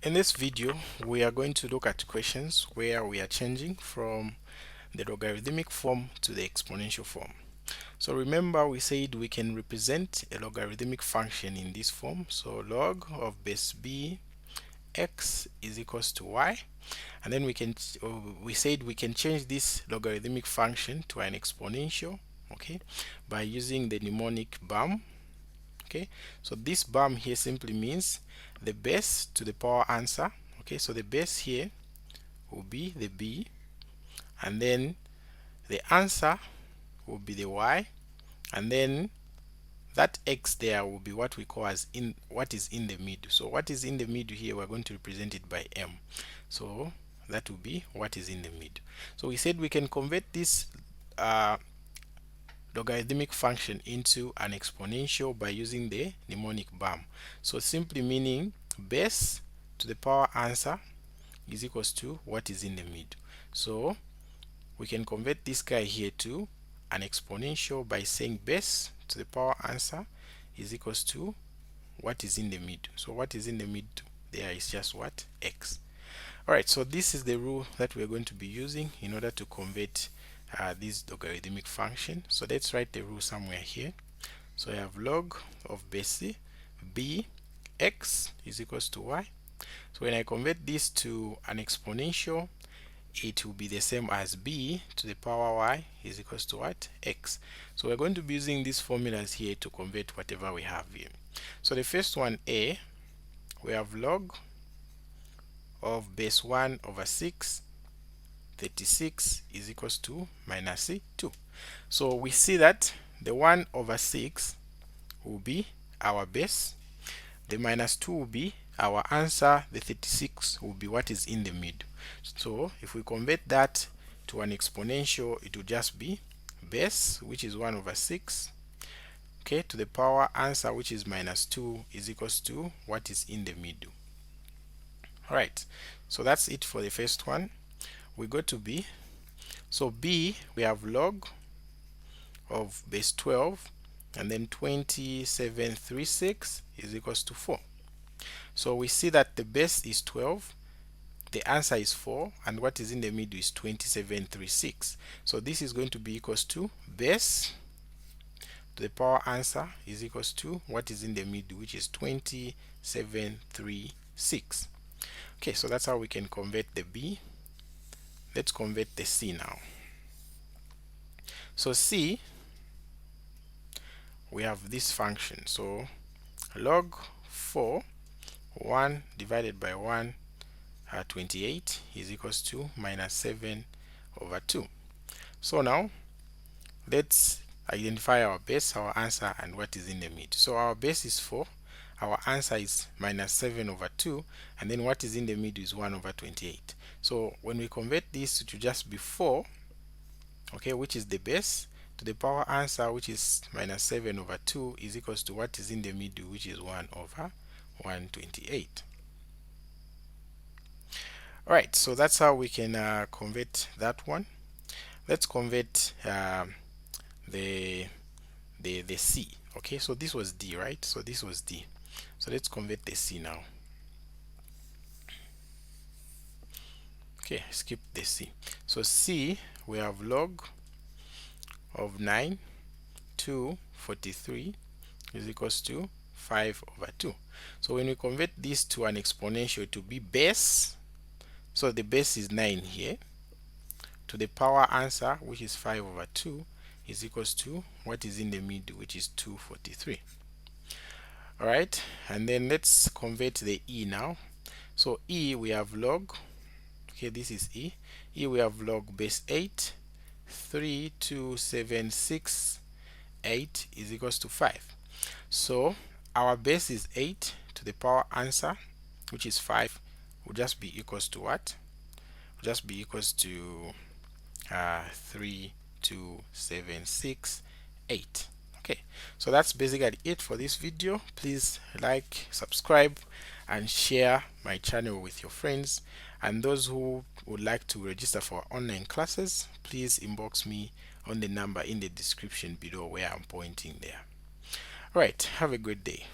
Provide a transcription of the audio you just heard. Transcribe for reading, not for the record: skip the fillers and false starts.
In this video, we are going to look at questions where we are changing from the logarithmic form to the exponential form. So remember, we said we can represent a logarithmic function in this form. So log of base b x is equals to y, and then we said we can change this logarithmic function to an exponential, okay, by using the mnemonic BAM. Okay, so this BAM here simply means the base to the power answer. Okay, so the base here will be the b, and then the answer will be the y, and then that x there will be what we call as what is in the middle. So what is in the middle here, we're going to represent it by m. So that will be what is in the middle. So we said we can convert this logarithmic function into an exponential by using the mnemonic BAM. So simply meaning base to the power answer is equals to what is in the middle. So we can convert this guy here to an exponential by saying base to the power answer is equals to what is in the middle. So what is in the middle there is just what? X. Alright, so this is the rule that we're going to be using in order to convert this logarithmic function. So let's write the rule somewhere here. So I have log of base b x is equals to y. So when I convert this to an exponential, it will be the same as b to the power y is equals to what? X. So we're going to be using these formulas here to convert whatever we have here. So the first one, a, we have log of base 1 over 6 36 is equals to minus 2. So we see that the 1 over 6 will be our base, the minus 2 will be our answer, the 36 will be what is in the middle. So if we convert that to an exponential, it will just be base, which is 1 over 6, okay, to the power answer, which is minus 2, is equals to what is in the middle. Alright, so that's it for the first one. We go to b. So b, we have log of base 12 and then 2736 is equals to 4. So we see that the base is 12, the answer is 4, and what is in the middle is 2736. So this is going to be equals to base to the power answer is equals to what is in the middle, which is 2736. Okay, so that's how we can convert the b. Let's convert the c now. So c, we have this function. So log 4, 1 divided by 1, 28 is equals to minus 7 over 2. So now let's identify our base, our answer, and what is in the middle. So our base is 4, our answer is minus 7 over 2, and then what is in the middle is 1 over 28. So when we convert this to just be 4, okay, which is the base, to the power answer, which is minus 7 over 2, is equals to what is in the middle, which is 1 over 128. Alright, so that's how we can convert that one. Let's convert the c. Okay, so this was d, right? So this was d. So let's convert the c now. Okay, skip the c. So c, we have log of 9 to 43 is equals to 5 over 2. So when we convert this to an exponential to be base, so the base is 9 here, to the power answer, which is 5 over 2, is equals to what is in the middle, which is 243. Alright, and then let's convert the e now. So e, we have log, okay, this is e. E, we have log base 8, 32768 is equals to 5. So our base is 8 to the power answer, which is 5, will just be equals to what? Will just be equals to 32768. Okay, so that's basically it for this video. Please like, subscribe, and share my channel with your friends. And those who would like to register for online classes, please inbox me on the number in the description below where I'm pointing there. Alright, have a good day.